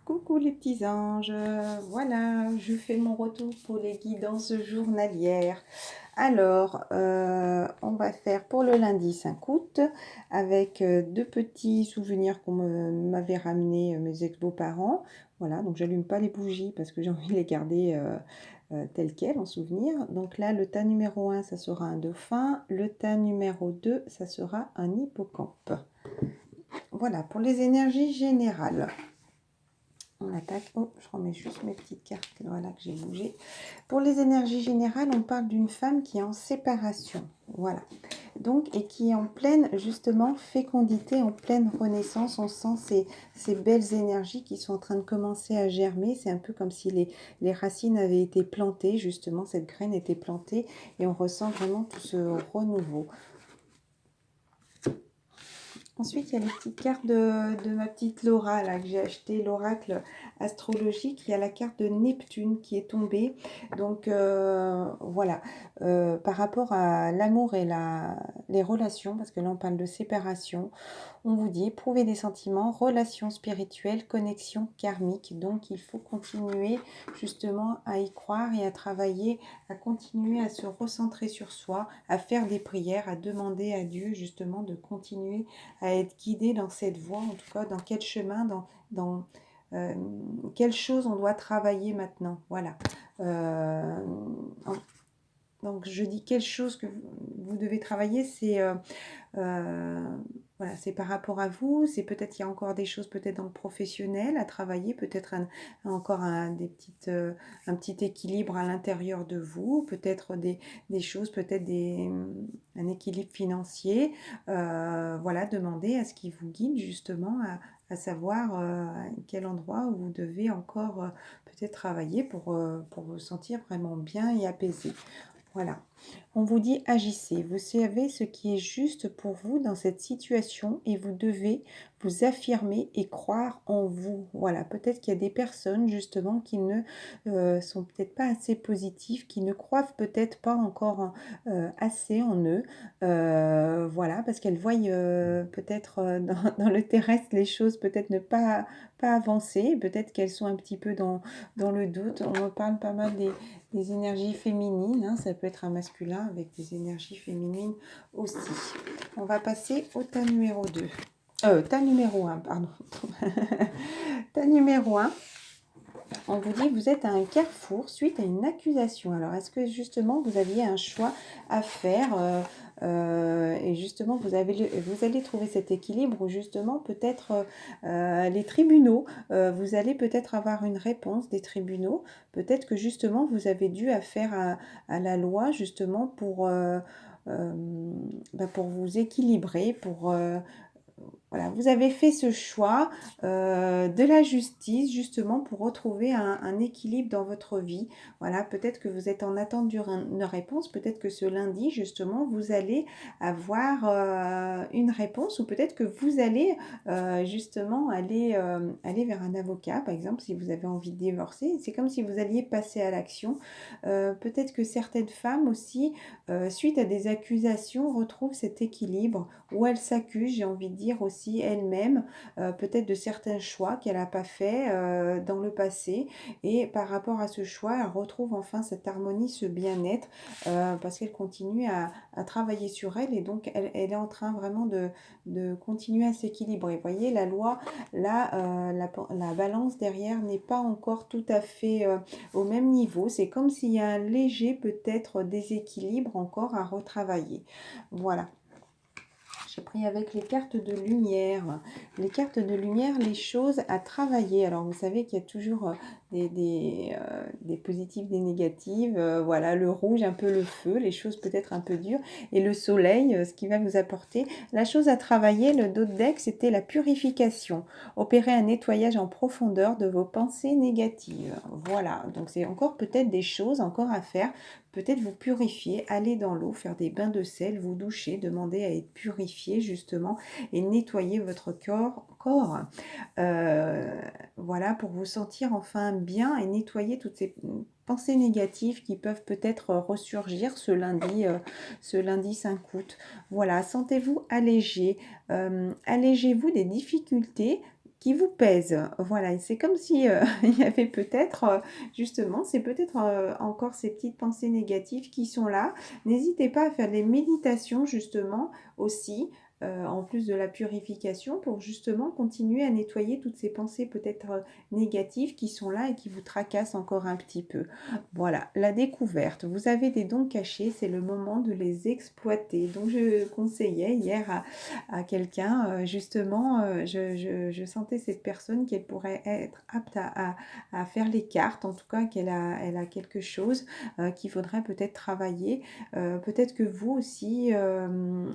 Coucou les petits anges, voilà, je fais mon retour pour les guidances journalières. Alors, on va faire pour le lundi 5 août avec deux petits souvenirs qu'on m'avait ramenés mes ex-beaux-parents. Voilà, donc j'allume pas les bougies parce que j'ai envie de les garder telles quelles en souvenir. Donc là, le tas numéro 1, ça sera un dauphin. Le tas numéro 2, ça sera un hippocampe. Voilà, pour les énergies générales. On attaque. Oh, je remets juste mes petites cartes. Voilà que j'ai bougé. Pour les énergies générales, on parle d'une femme qui est en séparation. Voilà. Donc, et qui est en pleine, justement, fécondité, en pleine renaissance. On sent ces belles énergies qui sont en train de commencer à germer. C'est un peu comme si les racines avaient été plantées, justement, cette graine était plantée. Et on ressent vraiment tout ce renouveau. Ensuite, il y a les petites cartes de ma petite Laura, là, que j'ai acheté, l'oracle astrologique. Il y a la carte de Neptune qui est tombée. Donc, voilà. Par rapport à l'amour et les relations, parce que là, on parle de séparation, on vous dit éprouver des sentiments, relations spirituelles, connexion karmique. Donc, il faut continuer justement à y croire et à travailler, à continuer à se recentrer sur soi, à faire des prières, à demander à Dieu justement de continuer à être guidé dans cette voie, en tout cas dans quel chemin, dans quelle chose on doit travailler maintenant. Voilà. Donc je dis quelle chose que vous devez travailler, c'est voilà, c'est par rapport à vous, c'est peut-être il y a encore des choses peut-être dans le professionnel à travailler, peut-être encore un petit équilibre à l'intérieur de vous, peut-être des choses, peut-être un équilibre financier. Voilà, demandez à ce qui vous guide justement à savoir à quel endroit vous devez encore peut-être travailler pour vous sentir vraiment bien et apaisé. Voilà. On vous dit agissez. Vous savez ce qui est juste pour vous dans cette situation et vous devez vous affirmer et croire en vous. Voilà. Peut-être qu'il y a des personnes justement qui ne sont peut-être pas assez positives, qui ne croient peut-être pas encore assez en eux. Voilà, parce qu'elles voient peut-être dans le terrestre les choses peut-être ne pas avancer. Peut-être qu'elles sont un petit peu dans le doute. On me parle pas mal des énergies féminines, hein, ça peut être un masculin avec des énergies féminines aussi. On va passer au tas numéro 2. Tas numéro 1, pardon. Tas numéro 1. On vous dit que vous êtes à un carrefour suite à une accusation. Alors, est-ce que justement vous aviez un choix à faire et justement vous allez trouver cet équilibre où justement peut-être les tribunaux, vous allez peut-être avoir une réponse des tribunaux. Peut-être que justement vous avez dû affaire à la loi justement pour vous équilibrer, voilà, vous avez fait ce choix de la justice justement pour retrouver un équilibre dans votre vie. Voilà, peut-être que vous êtes en attente d'une réponse, peut-être que ce lundi justement vous allez avoir une réponse ou peut-être que vous allez justement aller vers un avocat, par exemple si vous avez envie de divorcer. C'est comme si vous alliez passer à l'action. Peut-être que certaines femmes aussi, suite à des accusations, retrouvent cet équilibre où elles s'accusent, j'ai envie de dire aussi elle-même, peut-être de certains choix qu'elle n'a pas fait dans le passé. Et par rapport à ce choix, elle retrouve enfin cette harmonie, ce bien-être, parce qu'elle continue à travailler sur elle et donc elle est en train vraiment de continuer à s'équilibrer. Vous voyez, la loi, là, la balance derrière n'est pas encore tout à fait au même niveau. C'est comme s'il y a un léger peut-être déséquilibre encore à retravailler. Voilà. J'ai pris avec les cartes de lumière. Les cartes de lumière, les choses à travailler. Alors, vous savez qu'il y a toujours des positives, des négatives. Voilà, le rouge, un peu le feu, les choses peut-être un peu dures. Et le soleil, ce qui va vous apporter. La chose à travailler, le dos de deck, c'était la purification. Opérer un nettoyage en profondeur de vos pensées négatives. Voilà, donc c'est encore peut-être des choses encore à faire. Peut-être vous purifier, aller dans l'eau, faire des bains de sel, vous doucher, demander à être purifié justement et nettoyer votre corps. Voilà, pour vous sentir enfin bien et nettoyer toutes ces pensées négatives qui peuvent peut-être ressurgir ce lundi 5 août. Voilà, sentez-vous allégé. Allégez-vous des difficultés qui vous pèsent. Voilà, et c'est comme si, il y avait peut-être, justement, c'est peut-être, encore ces petites pensées négatives qui sont là. N'hésitez pas à faire des méditations justement aussi, en plus de la purification pour justement continuer à nettoyer toutes ces pensées peut-être, négatives qui sont là et qui vous tracassent encore un petit peu. Voilà, la découverte. Vous avez des dons cachés, c'est le moment de les exploiter. Donc je conseillais hier à quelqu'un, justement, je sentais cette personne qu'elle pourrait être apte à faire les cartes, en tout cas elle a quelque chose qu'il faudrait peut-être travailler. Peut-être que vous aussi,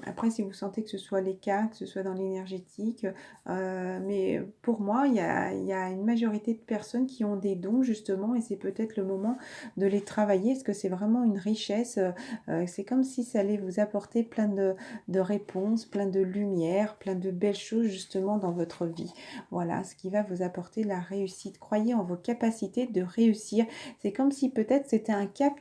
après si vous sentez que ce soit les cartes, que ce soit dans l'énergétique, mais pour moi, il y a une majorité de personnes qui ont des dons justement et c'est peut-être le moment de les travailler parce que c'est vraiment une richesse. C'est comme si ça allait vous apporter plein de réponses, plein de lumière, plein de belles choses justement dans votre vie. Voilà, ce qui va vous apporter la réussite. Croyez en vos capacités de réussir. C'est comme si peut-être c'était un cap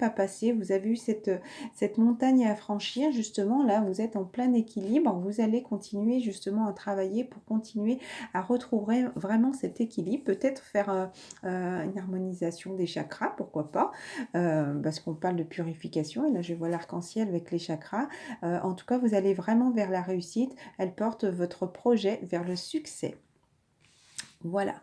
à passer. Vous avez eu cette montagne à franchir. Justement, là, vous êtes en plein équilibre. Vous allez continuer justement à travailler pour continuer à retrouver vraiment cet équilibre. Peut-être faire une harmonisation des chakras, pourquoi pas, parce qu'on parle de purification. Et là, je vois l'arc-en-ciel avec les chakras. En tout cas, vous allez vraiment vers la réussite. Elle porte votre projet vers le succès. Voilà.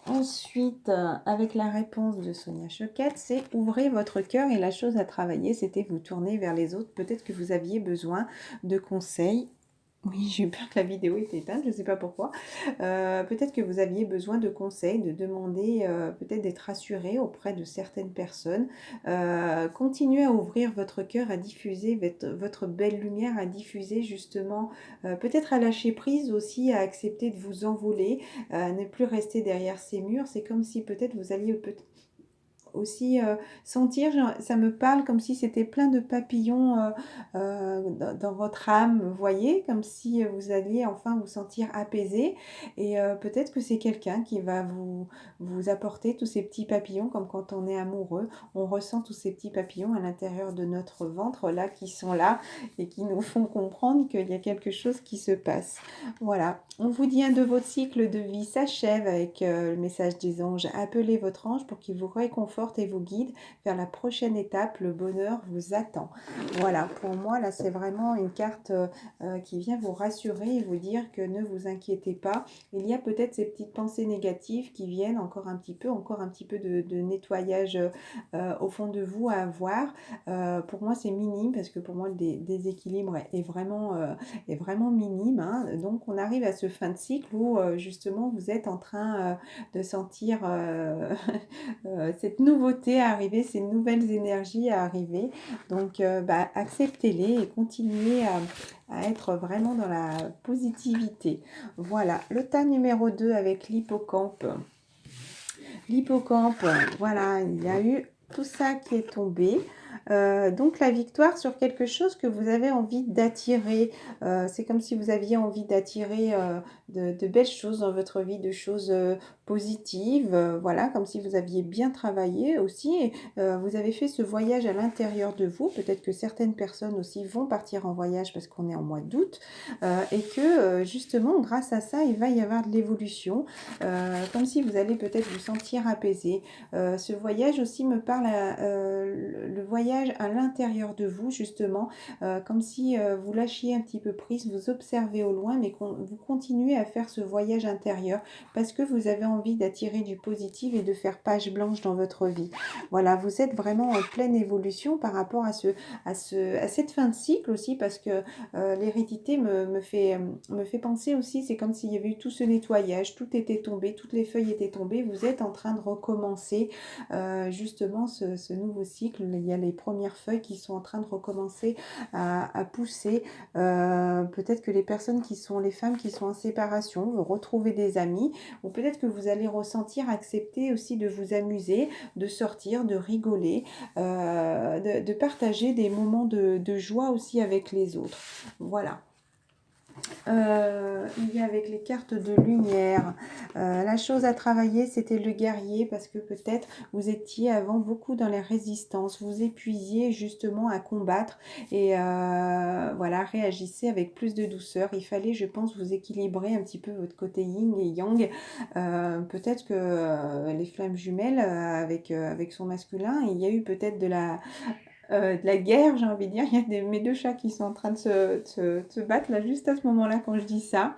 Ensuite, avec la réponse de Sonia Choquette, c'est ouvrez votre cœur et la chose à travailler, c'était vous tourner vers les autres. Peut-être que vous aviez besoin de conseils. Oui, j'ai eu peur que la vidéo était éteinte, je ne sais pas pourquoi. Peut-être que vous aviez besoin de conseils, de demander, peut-être d'être rassuré auprès de certaines personnes. Continuez à ouvrir votre cœur, à diffuser votre belle lumière, à diffuser justement, peut-être à lâcher prise aussi, à accepter de vous envoler, à ne plus rester derrière ces murs. C'est comme si peut-être vous alliez aussi sentir, ça me parle comme si c'était plein de papillons dans votre âme, vous voyez, comme si vous alliez enfin vous sentir apaisé et peut-être que c'est quelqu'un qui va vous apporter tous ces petits papillons comme quand on est amoureux, on ressent tous ces petits papillons à l'intérieur de notre ventre là qui sont là et qui nous font comprendre qu'il y a quelque chose qui se passe. Voilà, on vous dit un de votre cycle de vie s'achève avec le message des anges. Appelez votre ange pour qu'il vous réconforte et vous guide vers la prochaine étape. Le bonheur vous attend. Voilà, pour moi, là, c'est vraiment une carte qui vient vous rassurer et vous dire que ne vous inquiétez pas. Il y a peut-être ces petites pensées négatives qui viennent encore un petit peu de nettoyage au fond de vous à avoir. Pour moi, c'est minime parce que pour moi, le déséquilibre est vraiment minime. Hein. Donc, on arrive à ce fin de cycle où justement, vous êtes en train de sentir cette nouveauté arriver, ces nouvelles énergies à arriver. Donc, acceptez-les et continuez à être vraiment dans la positivité. Voilà, le tas numéro 2 avec l'hippocampe. L'hippocampe, voilà, il y a eu tout ça qui est tombé. Donc la victoire sur quelque chose que vous avez envie d'attirer. C'est comme si vous aviez envie d'attirer de belles choses dans votre vie, de choses positives. Voilà, comme si vous aviez bien travaillé aussi. Et, vous avez fait ce voyage à l'intérieur de vous. Peut-être que certaines personnes aussi vont partir en voyage parce qu'on est en mois d'août. Et que justement, grâce à ça, il va y avoir de l'évolution. Comme si vous allez peut-être vous sentir apaisé. Ce voyage aussi me parle le voyage à l'intérieur de vous justement, comme si vous lâchiez un petit peu prise, vous observez au loin mais vous continuez à faire ce voyage intérieur parce que vous avez envie d'attirer du positif et de faire page blanche dans votre vie. Voilà, vous êtes vraiment en pleine évolution par rapport à cette fin de cycle aussi parce que l'hérédité me fait penser aussi, c'est comme s'il y avait eu tout ce nettoyage, tout était tombé, toutes les feuilles étaient tombées, vous êtes en train de recommencer justement ce nouveau cycle. Il y a les premières feuilles qui sont en train de recommencer à pousser. Peut-être que les femmes qui sont en séparation vont retrouver des amis, ou peut-être que vous allez ressentir, accepter aussi de vous amuser, de sortir, de rigoler, de partager des moments de joie aussi avec les autres. Voilà. Il y a avec les cartes de lumière, la chose à travailler, c'était le guerrier parce que peut-être vous étiez avant beaucoup dans les résistances, vous épuisiez justement à combattre et voilà, réagissez avec plus de douceur. Il fallait, je pense, vous équilibrer un petit peu votre côté yin et yang. Peut-être que les flammes jumelles avec son masculin, il y a eu peut-être de la guerre, j'ai envie de dire. Il y a mes deux chats qui sont en train de se battre là, juste à ce moment-là, quand je dis ça.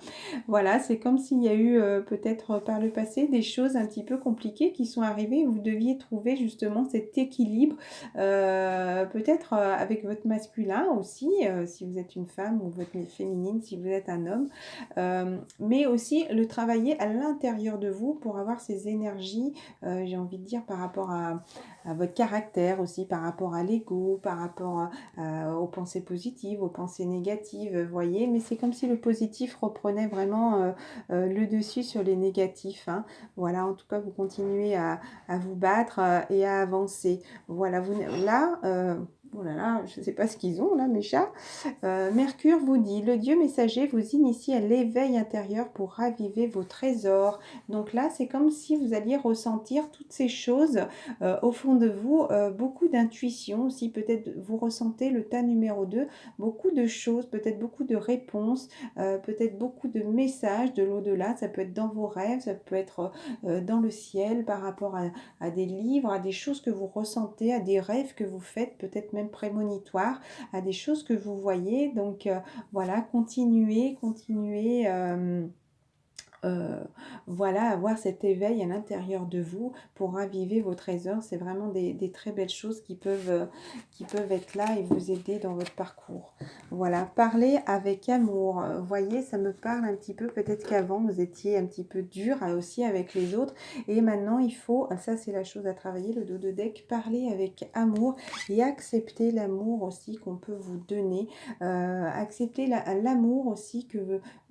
Voilà, c'est comme s'il y a eu peut-être par le passé des choses un petit peu compliquées qui sont arrivées. Vous deviez trouver justement cet équilibre, peut-être avec votre masculin aussi, si vous êtes une femme, ou votre féminine, si vous êtes un homme. Mais aussi le travailler à l'intérieur de vous pour avoir ces énergies, j'ai envie de dire, par rapport à votre caractère aussi, par rapport à l'ego, par rapport aux pensées positives, aux pensées négatives, vous voyez. Mais c'est comme si le positif reprenait vraiment le dessus sur les négatifs, hein. Voilà, en tout cas, vous continuez à vous battre et à avancer. Voilà, vous, là, oh là là, je ne sais pas ce qu'ils ont là, mes chats. Mercure vous dit, le Dieu messager vous initie à l'éveil intérieur pour raviver vos trésors. Donc là, c'est comme si vous alliez ressentir toutes ces choses au fond de vous, beaucoup d'intuition aussi. Peut-être vous ressentez le tas numéro 2, beaucoup de choses, peut-être beaucoup de réponses, peut-être beaucoup de messages de l'au-delà. Ça peut être dans vos rêves, ça peut être dans le ciel par rapport à des livres, à des choses que vous ressentez, à des rêves que vous faites, peut-être même prémonitoires, à des choses que vous voyez. Donc voilà, continuez, continuez. Euh, voilà, avoir cet éveil à l'intérieur de vous pour raviver vos trésors. C'est vraiment des très belles choses qui peuvent être là et vous aider dans votre parcours. Voilà, parler avec amour. Vous voyez, ça me parle un petit peu. Peut-être qu'avant, vous étiez un petit peu dur aussi avec les autres. Et maintenant, il faut, ça c'est la chose à travailler, le dos de deck, parler avec amour et accepter l'amour aussi qu'on peut vous donner. Accepter l'amour aussi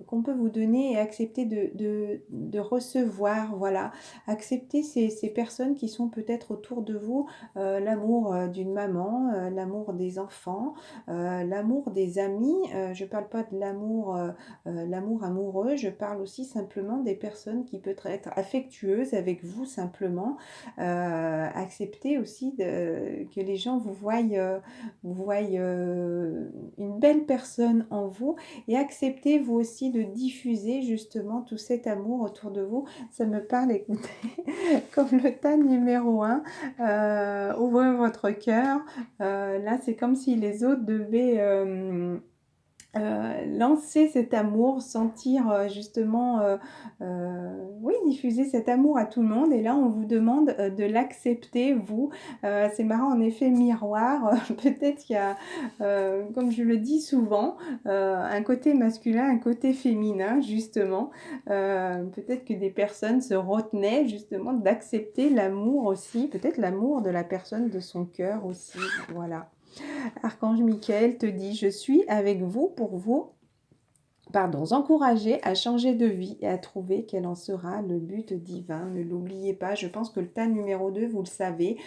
qu'on peut vous donner et accepter de recevoir, voilà. Accepter ces personnes qui sont peut-être autour de vous, l'amour d'une maman, l'amour des enfants, l'amour des amis. Je ne parle pas de l'amour amoureux, je parle aussi simplement des personnes qui peuvent être affectueuses avec vous simplement. Accepter aussi que les gens vous voient une belle personne en vous et acceptez vous aussi de diffuser justement tout cet amour autour de vous. Ça me parle, écoutez, comme le tas numéro 1. Ouvrez votre cœur. Là, c'est comme si les autres devaient lancer cet amour, sentir justement, oui, diffuser cet amour à tout le monde. Et là, on vous demande de l'accepter, vous. C'est marrant, en effet, miroir. Peut-être qu'il y a, comme je le dis souvent, un côté masculin, un côté féminin, justement. Peut-être que des personnes se retenaient justement d'accepter l'amour aussi, peut-être l'amour de la personne de son cœur aussi. Voilà. Archange Michael te dit, je suis avec vous pour vous encourager à changer de vie et à trouver quel en sera le but divin. Ne l'oubliez pas, je pense que le tas numéro 2, vous le savez,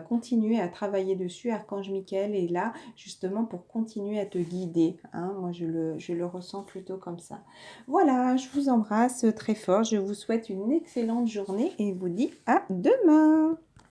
continuez à travailler dessus. Archange Michael est là justement pour continuer à te guider, hein. Moi, je le ressens plutôt comme ça. Voilà, je vous embrasse très fort, je vous souhaite une excellente journée et vous dis à demain.